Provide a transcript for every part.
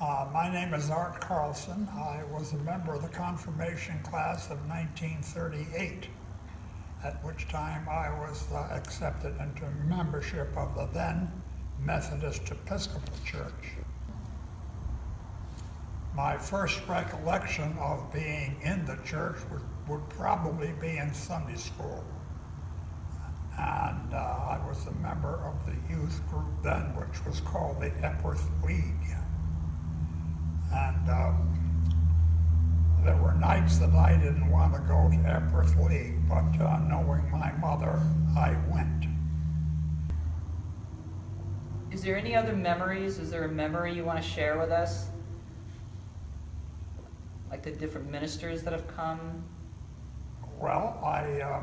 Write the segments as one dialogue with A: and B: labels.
A: My name is Art Carlson. I was a member of the confirmation class of 1938, at which time I was accepted into membership of the then Methodist Episcopal Church. My first recollection of being in the church would probably be in Sunday school. And I was a member of the youth group then, which was called the Epworth League. And there were nights that I didn't want to go to Epworth League, but knowing my mother, I went.
B: Is there any other memories? Is there a memory you want to share with us? Like the different ministers that have come?
A: Well, I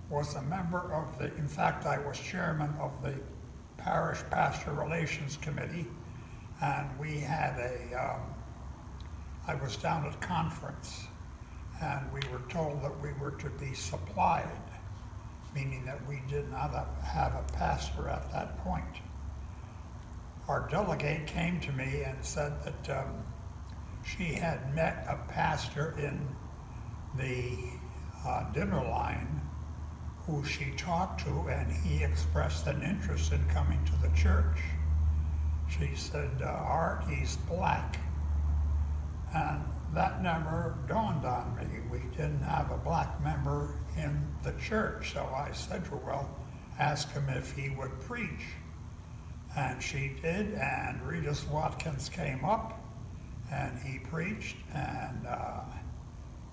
A: was a member of in fact, I was chairman of the Parish Pastor Relations Committee, and we had I was down at conference, and we were told that we were to be supplied, meaning that we did not have a pastor at that point. Our delegate came to me and said that she had met a pastor in the dinner line who she talked to, and he expressed an interest in coming to the church. She said, Art, he's black. And that never dawned on me. We didn't have a black member in the church, so I said to her, well, ask him if he would preach. And she did, and Regis Watkins came up, and he preached, and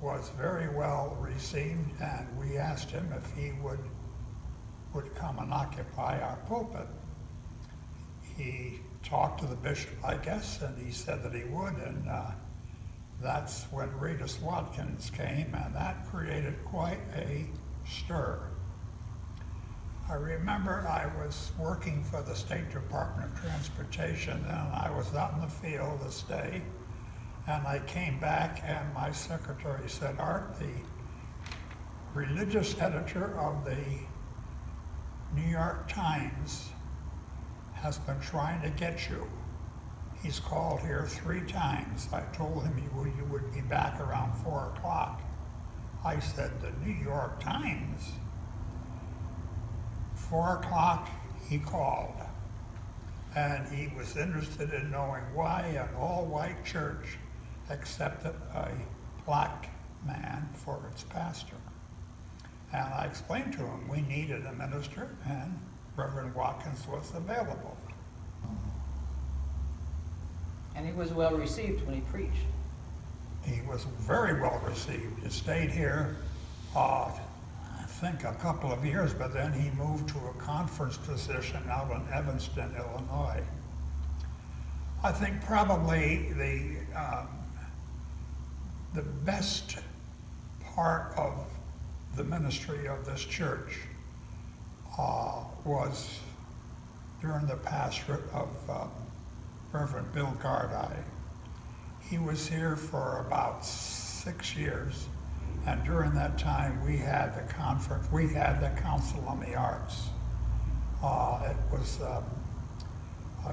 A: was very well received, and we asked him if he would come and occupy our pulpit. He talked to the bishop, I guess, and he said that he would, and that's when Regis Watkins came, and that created quite a stir. I remember I was working for the State Department of Transportation, and I was out in the field this day, and I came back, and my secretary said, Art, the religious editor of the New York Times has been trying to get you. He's called here 3 times. I told him you would be back around 4 o'clock. I said, the New York Times? 4 o'clock, he called. And he was interested in knowing why an all-white church accepted a black man for its pastor. And I explained to him we needed a minister, and Reverend Watkins was available.
B: And he was well received when he preached.
A: He was very well received. He stayed here, I think, a couple of years, but then he moved to a conference position out in Evanston, Illinois. I think probably the best part of the ministry of this church was during the pastorate of Reverend Bill Gardai. He was here for about 6 years, and during that time we had the conference, we had the Council on the Arts. It was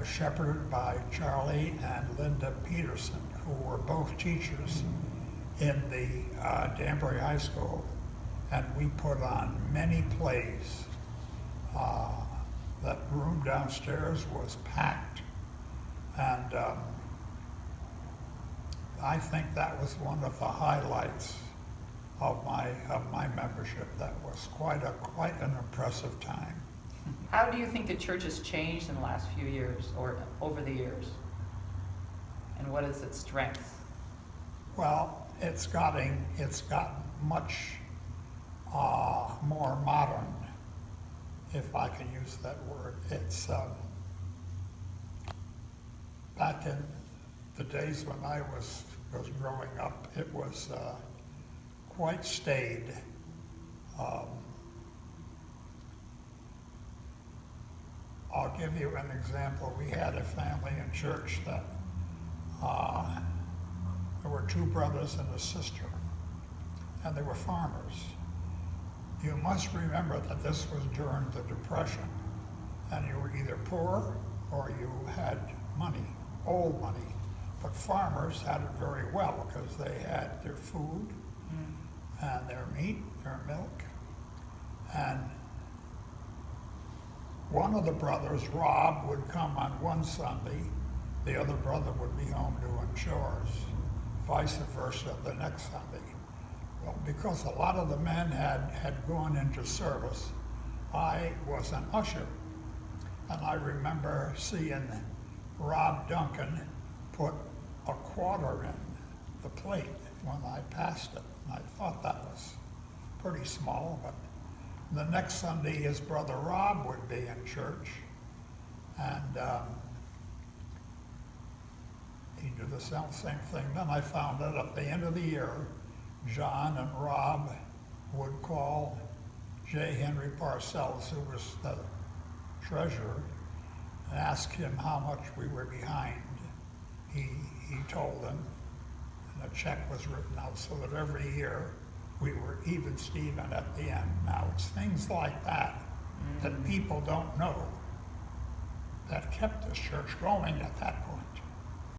A: shepherded by Charlie and Linda Peterson, who were both teachers in the Danbury High School, and we put on many plays. That room downstairs was packed, and I think that was one of the highlights of my membership. That was quite an impressive time.
B: How do you think the church has changed in the last few years or over the years? And what is its strength?
A: Well, it's gotten much more modern, if I can use that word. It's back in the days when I was growing up, it was quite staid. I'll give you an example. We had a family in church that there were 2 brothers and a sister, and they were farmers. You must remember that this was during the Depression, and you were either poor or you had money, old money. But farmers had it very well because they had their food and their meat, their milk. And one of the brothers, Rob, would come on one Sunday, the other brother would be home doing chores, vice versa the next Sunday. Well, because a lot of the men had gone into service, I was an usher. And I remember seeing Rob Duncan put a quarter in the plate when I passed it. And I thought that was pretty small, but the next Sunday his brother Rob would be in church, and he did the same thing. Then I found out at the end of the year, John and Rob would call J. Henry Parcells, who was the treasurer, and ask him how much we were behind. He told them, and a check was written out so that every year we were even Steven at the end. Now, it's things like that that people don't know that kept this church going at that point.